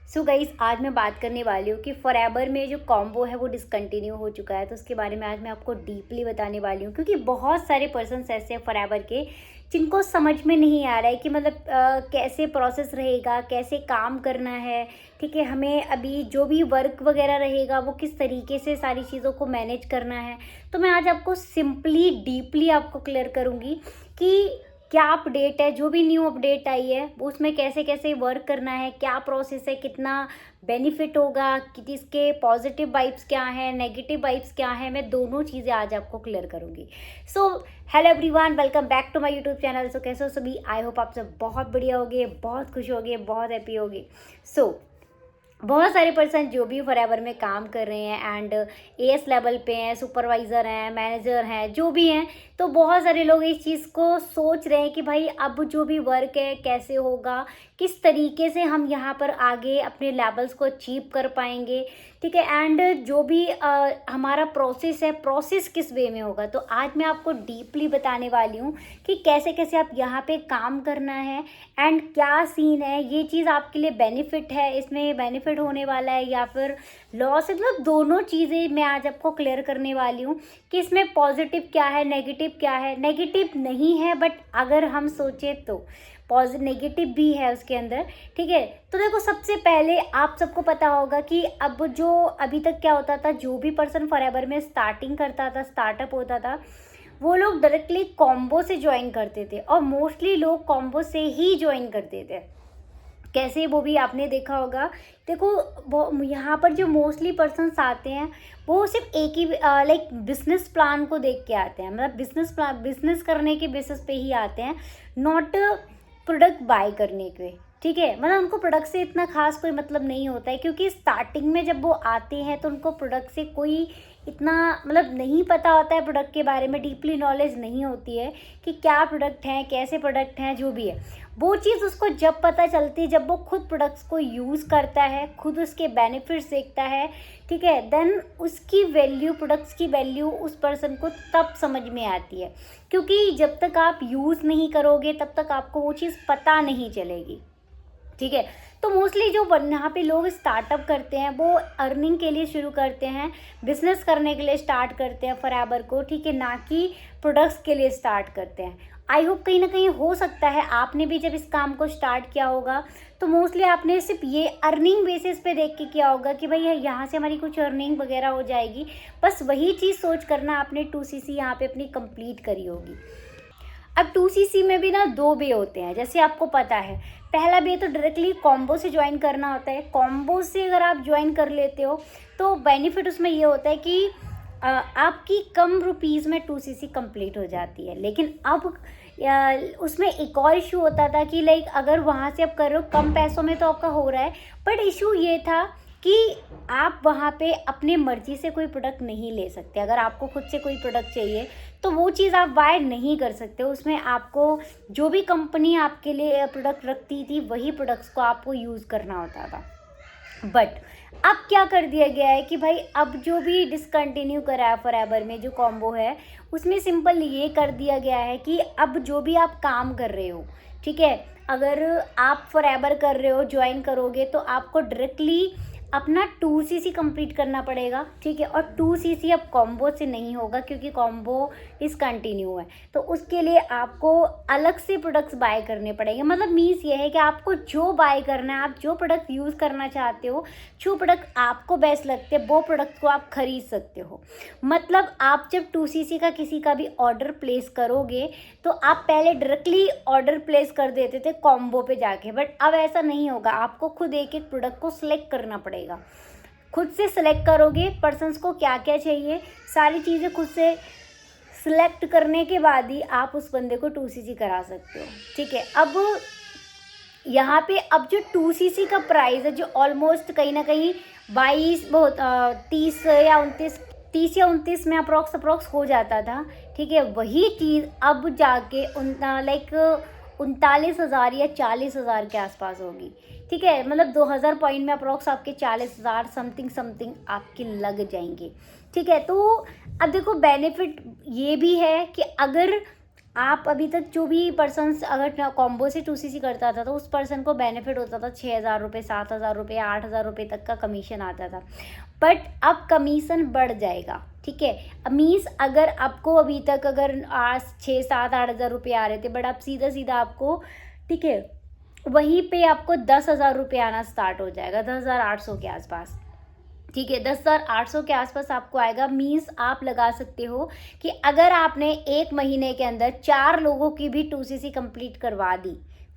So guys, आज मैं बात करने वाली हूँ कि फॉरएवर में जो कॉम्बो है वो डिसकंटिन्यू हो चुका है। तो उसके बारे में आज मैं आपको डीपली बताने वाली हूँ, क्योंकि बहुत सारे पर्सन्स ऐसे हैं फॉरएवर के जिनको समझ में नहीं आ रहा है कि मतलब कैसे प्रोसेस रहेगा, कैसे काम करना है। ठीक है, हमें अभी जो भी वर्क वगैरह रहेगा वो किस तरीके से सारी चीज़ों को मैनेज करना है। तो मैं आज आपको सिंपली डीपली आपको क्लियर करूँगी कि क्या अपडेट है, जो भी न्यू अपडेट आई है वो उसमें कैसे कैसे वर्क करना है, क्या प्रोसेस है, कितना बेनिफिट होगा, कि इसके पॉजिटिव वाइब्स क्या हैं, नेगेटिव वाइब्स क्या हैं। मैं दोनों चीज़ें आज आपको क्लियर करूँगी। So hello everyone, welcome back to my YouTube channel. So कैसे हो सभी? आई होप आप सब बहुत बढ़िया होगे, बहुत खुश होगे, बहुत हैप्पी होगे। सो बहुत सारे पर्सन जो भी फॉरएवर में काम कर रहे हैं एंड एएस लेवल पे हैं, सुपरवाइज़र हैं, मैनेजर हैं, जो भी हैं, तो बहुत सारे लोग इस चीज़ को सोच रहे हैं कि भाई अब जो भी वर्क है कैसे होगा, किस तरीके से हम यहाँ पर आगे अपने लेवल्स को अचीव कर पाएंगे। ठीक है, एंड जो भी हमारा प्रोसेस है, प्रोसेस किस वे में होगा। तो आज मैं आपको डीपली बताने वाली हूँ कि कैसे कैसे आप यहाँ पे काम करना है एंड क्या सीन है। ये चीज़ आपके लिए बेनिफिट है, इसमें बेनिफिट होने वाला है या फिर लॉस है, मतलब दोनों चीज़ें मैं आज आपको क्लियर करने वाली हूँ कि इसमें पॉजिटिव क्या है, नेगेटिव क्या है। नेगेटिव नहीं है, बट अगर हम सोचें तो पॉजिटिव नेगेटिव भी है उसके अंदर। ठीक है, तो देखो, सबसे पहले आप सबको पता होगा कि अब जो अभी तक क्या होता था, जो भी पर्सन फॉरएवर में स्टार्टिंग करता था, स्टार्टअप होता था, वो लोग डायरेक्टली कॉम्बो से ज्वाइन करते थे और मोस्टली लोग कॉम्बो से ही ज्वाइन करते थे। कैसे, वो भी आपने देखा होगा। देखो, वो यहाँ पर जो मोस्टली पर्सन्स आते हैं वो सिर्फ एक ही लाइक बिजनेस प्लान को देख के आते हैं, मतलब बिजनेस करने के बेसिस पे ही आते हैं, नॉट प्रोडक्ट बाय करने के। ठीक है, मतलब उनको प्रोडक्ट से इतना खास कोई मतलब नहीं होता है, क्योंकि स्टार्टिंग में जब वो आते हैं तो उनको प्रोडक्ट से कोई इतना मतलब नहीं पता होता है, प्रोडक्ट के बारे में डीपली नॉलेज नहीं होती है कि क्या प्रोडक्ट हैं, कैसे प्रोडक्ट हैं, जो भी है। वो चीज़ उसको जब पता चलती है, जब वो खुद प्रोडक्ट्स को यूज़ करता है, खुद उसके बेनिफिट्स देखता है, ठीक है, देन उसकी वैल्यू, प्रोडक्ट्स की वैल्यू उस पर्सन को तब समझ में आती है। क्योंकि जब तक आप यूज़ नहीं करोगे तब तक आपको वो चीज़ पता नहीं चलेगी। ठीक है, तो मोस्टली जो यहाँ पे लोग स्टार्टअप करते हैं वो अर्निंग के लिए शुरू करते हैं, बिजनेस करने के लिए स्टार्ट करते हैं फॉरएवर को। ठीक है, ना कि प्रोडक्ट्स के लिए स्टार्ट करते हैं। आई होप कहीं ना कहीं हो सकता है आपने भी जब इस काम को स्टार्ट किया होगा तो मोस्टली आपने सिर्फ ये अर्निंग बेसिस पे देख के किया होगा कि भाई यहाँ से हमारी कुछ अर्निंग वगैरह हो जाएगी। बस वही चीज़ सोच करना आपने 2cc यहाँ पे अपनी कंप्लीट करी होगी। अब 2cc में भी ना दो वे होते हैं, जैसे आपको पता है। पहला वे तो डायरेक्टली कॉम्बो से ज्वाइन करना होता है। कॉम्बो से अगर आप ज्वाइन कर लेते हो तो बेनिफिट उसमें ये होता है कि आपकी कम रुपीज़ में 2cc कंप्लीट हो जाती है। लेकिन अब उसमें एक और इशू होता था कि लाइक अगर वहाँ से आप कर रहे हो कम पैसों में तो आपका हो रहा है, बट इशू ये था कि आप वहाँ पे अपने मर्जी से कोई प्रोडक्ट नहीं ले सकते। अगर आपको खुद से कोई प्रोडक्ट चाहिए तो वो चीज़ आप बाय नहीं कर सकते। उसमें आपको जो भी कंपनी आपके लिए प्रोडक्ट रखती थी वही प्रोडक्ट्स को आपको यूज़ करना होता था। बट अब क्या कर दिया गया है कि भाई अब जो भी डिसकंटिन्यू करा है फॉरएवर में जो कॉम्बो है उसमें सिंपल ये कर दिया गया है कि अब जो भी आप काम कर रहे हो, ठीक है, अगर आप फॉरएवर कर रहे हो, ज्वाइन करोगे तो आपको डायरेक्टली अपना 2cc कंप्लीट करना पड़ेगा। ठीक है, और 2cc अब कॉम्बो से नहीं होगा क्योंकि कॉम्बो डिसकंटिन्यू है। तो उसके लिए आपको अलग से प्रोडक्ट्स बाय करने पड़ेंगे। मतलब मीन्स ये है कि आपको जो बाय करना है, आप जो प्रोडक्ट यूज़ करना चाहते हो, जो प्रोडक्ट आपको बेस्ट लगते हैं वो प्रोडक्ट को आप खरीद सकते हो। मतलब आप जब 2cc का किसी का भी ऑर्डर प्लेस करोगे तो आप पहले डायरेक्टली ऑर्डर प्लेस कर देते थे कॉम्बो पे जाके, बट अब ऐसा नहीं होगा। आपको खुद एक एक प्रोडक्ट को सिलेक्ट करना पड़ेगा। खुद से सिलेक्ट करोगे पर्सन्स को क्या क्या चाहिए, सारी चीज़ें खुद से सिलेक्ट करने के बाद ही आप उस बंदे को 2cc करा सकते हो। ठीक है, अब यहाँ पे अब जो 2cc का प्राइस है, जो ऑलमोस्ट कहीं ना कहीं 30 या 29 में अप्रॉक्स हो जाता था। ठीक है, वही चीज़ अब जाके लाइक 39,000 या 40,000 के आसपास होगी। ठीक है, मतलब 2000 पॉइंट में अप्रॉक्स आपके 40,000 समथिंग आपके लग जाएंगे। ठीक है, तो अब देखो बेनिफिट ये भी है कि अगर आप अभी तक जो भी पर्सन्स अगर कॉम्बो से 2cc करता था तो उस पर्सन को बेनिफिट होता था 6,000 रुपये, 7,000 रुपये, 8,000 रुपये तक का कमीशन आता था। बट अब कमीशन बढ़ जाएगा, ठीक है। अब मीन्स अगर आपको अभी तक अगर 6, 7, 8 हज़ार रुपये आ रहे थे, बट आप सीधा सीधा आपको, ठीक है, वहीं पे आपको 10,000 रुपये आना स्टार्ट हो जाएगा, 10,800 के आसपास, ठीक है। 10,800 के आसपास आपको आएगा। मीन्स आप लगा सकते हो कि अगर आपने एक महीने के अंदर 4 लोगों की भी 2cc कंप्लीट करवा दी,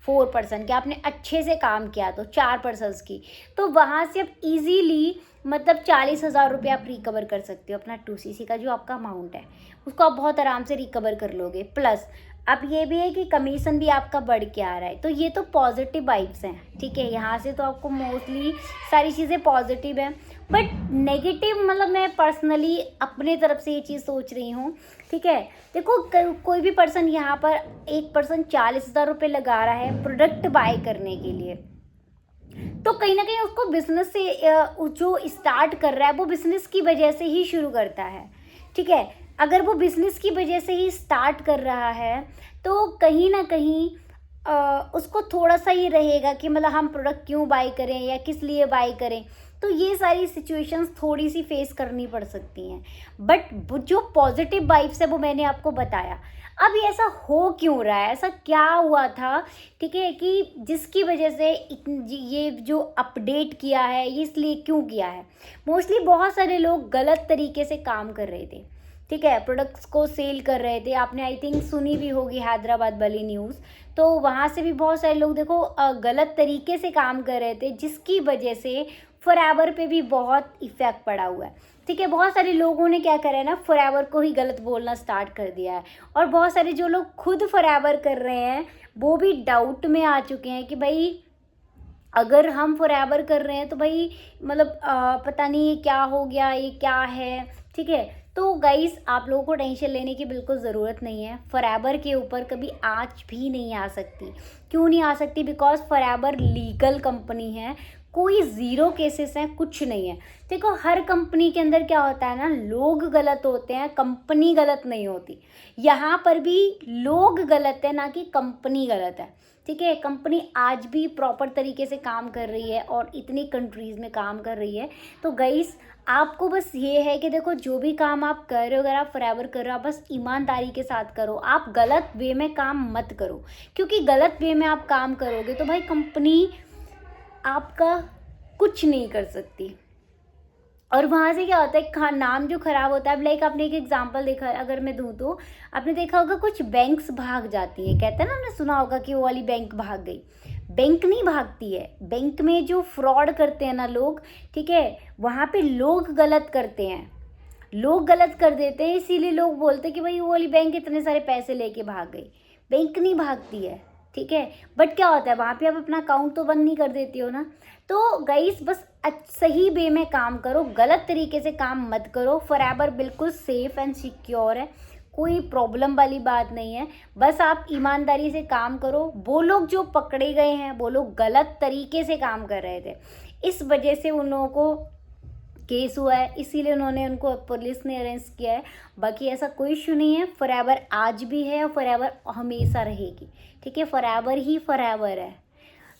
4 पर्सन के आपने अच्छे से काम किया तो 4 पर्सन्स की, तो वहाँ से आप इजीली मतलब 40,000 रुपये आप रिकवर कर सकते हो। अपना 2cc का जो आपका अमाउंट है उसको आप बहुत आराम से रिकवर कर लोगे। प्लस अब ये भी है कि कमीशन भी आपका बढ़ के आ रहा है, तो ये तो पॉजिटिव वाइब्स हैं, ठीक है। यहाँ से तो आपको मोस्टली सारी चीज़ें पॉजिटिव हैं। बट नेगेटिव मतलब मैं पर्सनली अपने तरफ से ये चीज़ सोच रही हूँ, ठीक है। देखो कोई भी पर्सन यहाँ पर, एक पर्सन 40,000 रुपये लगा रहा है प्रोडक्ट बाय करने के लिए, तो कहीं ना कहीं उसको बिजनेस से जो स्टार्ट कर रहा है वो बिजनेस की वजह से ही शुरू करता है, ठीक है। अगर वो बिजनेस की वजह से ही स्टार्ट कर रहा है तो कहीं ना कहीं उसको थोड़ा सा ये रहेगा कि मतलब हम प्रोडक्ट क्यों बाय करें या किस लिए बाय करें। तो ये सारी सिचुएशंस थोड़ी सी फेस करनी पड़ सकती हैं। बट जो पॉजिटिव वाइब्स है वो मैंने आपको बताया। अब ये ऐसा हो क्यों रहा है, ऐसा क्या हुआ था, ठीक है, कि जिसकी वजह से ये जो अपडेट किया है ये इसलिए क्यों किया है। मोस्टली बहुत सारे लोग गलत तरीके से काम कर रहे थे, ठीक है, प्रोडक्ट्स को सेल कर रहे थे। आपने आई थिंक सुनी भी होगी हैदराबाद वाली न्यूज़, तो वहाँ से भी बहुत सारे लोग देखो गलत तरीके से काम कर रहे थे, जिसकी वजह से फॉरएवर पे भी बहुत इफ़ेक्ट पड़ा हुआ है, ठीक है। बहुत सारे लोगों ने क्या करा है ना, फॉरएवर को ही गलत बोलना स्टार्ट कर दिया है। और बहुत सारे जो लोग खुद फॉरएवर कर रहे हैं वो भी डाउट में आ चुके हैं कि भाई अगर हम फॉरएवर कर रहे हैं तो भाई मतलब पता नहीं ये क्या हो गया, ये क्या है, ठीक है। तो गाइस आप लोगों को टेंशन लेने की बिल्कुल ज़रूरत नहीं है। फॉरएवर के ऊपर कभी आँच भी नहीं आ सकती। क्यों नहीं आ सकती? बिकॉज फॉरएवर लीगल कंपनी है, कोई ज़ीरो केसेस हैं, कुछ नहीं है। देखो हर कंपनी के अंदर क्या होता है ना, लोग गलत होते हैं, कंपनी गलत नहीं होती। यहाँ पर भी लोग गलत है, ना कि कंपनी गलत है, ठीक है। कंपनी आज भी प्रॉपर तरीके से काम कर रही है और इतनी कंट्रीज़ में काम कर रही है। तो गाइस आपको बस ये है कि देखो जो भी काम आप कर रहे हो, अगर आप फॉरएवर कर रहे हो, आप बस ईमानदारी के साथ करो। आप गलत वे में काम मत करो, क्योंकि गलत वे में आप काम करोगे तो भाई कंपनी आपका कुछ नहीं कर सकती। और वहाँ से क्या होता है, नाम जो ख़राब होता है। अब लाइक आपने एक एग्जांपल देखा है, अगर मैं दूँ तो आपने देखा होगा कुछ बैंक्स भाग जाती हैं, कहते हैं ना, आपने सुना होगा कि वो वाली बैंक भाग गई। बैंक नहीं भागती है, बैंक में जो फ्रॉड करते हैं ना लोग, ठीक है, वहाँ पे लोग गलत करते हैं, लोग गलत कर देते हैं, इसीलिए लोग बोलते हैं कि भाई वो वाली बैंक इतने सारे पैसे लेके भाग गई। बैंक नहीं भागती है, ठीक है। बट क्या होता है, वहाँ पे आप अपना अकाउंट तो बंद नहीं कर देती हो ना। तो गाइस बस सही वे में काम करो, गलत तरीके से काम मत करो। फॉरएवर बिल्कुल सेफ़ एंड सिक्योर है, कोई प्रॉब्लम वाली बात नहीं है। बस आप ईमानदारी से काम करो। वो लोग जो पकड़े गए हैं वो लोग गलत तरीके से काम कर रहे थे, इस वजह से उन लोगों को केस हुआ है, इसीलिए उनको पुलिस ने अरेस्ट किया है। बाकी ऐसा कोई इशू नहीं है। फॉरएवर आज भी है और फॉरएवर हमेशा रहेगी, ठीक है। फॉरएवर ही फॉरएवर है।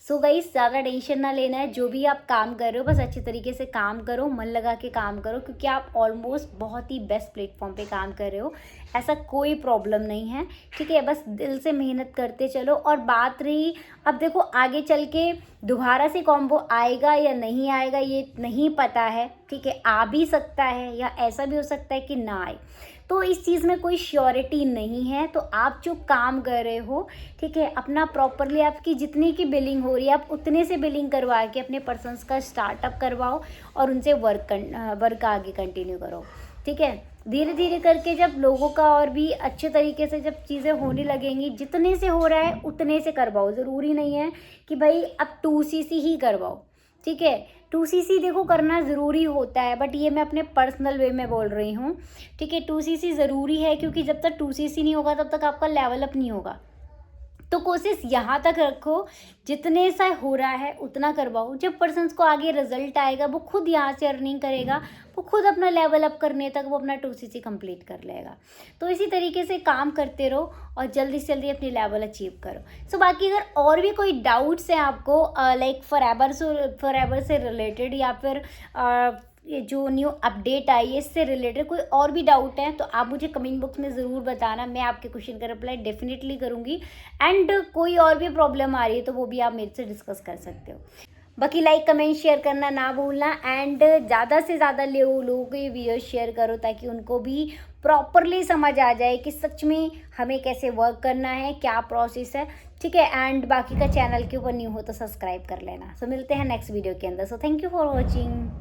सो गाइस ज़्यादा टेंशन ना लेना है। जो भी आप काम कर रहे हो बस अच्छे तरीके से काम करो, मन लगा के काम करो, क्योंकि आप ऑलमोस्ट बहुत ही बेस्ट प्लेटफॉर्म पे काम कर रहे हो। ऐसा कोई प्रॉब्लम नहीं है, ठीक है। बस दिल से मेहनत करते चलो। और बात रही, अब देखो आगे चल के दोबारा से कॉम्बो आएगा या नहीं आएगा ये नहीं पता है, ठीक है। आ भी सकता है या ऐसा भी हो सकता है कि ना आए, तो इस चीज़ में कोई श्योरिटी नहीं है। तो आप जो काम कर रहे हो, ठीक है, अपना प्रॉपरली आपकी जितनी की बिलिंग हो रही है आप उतने से बिलिंग करवा के अपने पर्सन्स का स्टार्टअप करवाओ और उनसे वर्क आगे कंटिन्यू करो, ठीक है। धीरे धीरे करके जब लोगों का और भी अच्छे तरीके से जब चीज़ें होने लगेंगी, जितने से हो रहा है उतने से करवाओ। ज़रूरी नहीं है कि भाई अब 2cc ही करवाओ, ठीक है। 2cc देखो करना ज़रूरी होता है, बट ये मैं अपने पर्सनल वे में बोल रही हूँ, ठीक है। 2cc ज़रूरी है, क्योंकि जब तक 2cc नहीं होगा तब तक आपका लेवल अप नहीं होगा। तो कोशिश यहाँ तक रखो, जितने सा हो रहा है उतना करवाओ। जब पर्सन्स को आगे रिजल्ट आएगा वो खुद यहाँ से अर्निंग करेगा, वो खुद अपना लेवल अप करने तक वो अपना 2cc कंप्लीट कर लेगा। तो इसी तरीके से काम करते रहो और जल्दी से जल्दी अपनी लेवल अचीव करो। सो बाकी अगर और भी कोई डाउट्स हैं आपको लाइक फॉरएवर से रिलेटेड या फिर ये जो न्यू अपडेट आई है इससे रिलेटेड कोई और भी डाउट है तो आप मुझे कमेंट बॉक्स में ज़रूर बताना, मैं आपके क्वेश्चन का रिप्लाई डेफिनेटली करूँगी। एंड कोई और भी प्रॉब्लम आ रही है तो वो भी आप मेरे से डिस्कस कर सकते हो। बाकी लाइक कमेंट शेयर करना ना भूलना एंड ज़्यादा से ज़्यादा लोगों को ये वीडियो शेयर करो ताकि उनको भी प्रॉपरली समझ आ जाए कि सच में हमें कैसे वर्क करना है, क्या प्रोसेस है, ठीक है। एंड बाकी का चैनल के ऊपर न्यू हो तो सब्सक्राइब कर लेना। सो मिलते हैं नेक्स्ट वीडियो के अंदर। So thank you for watching.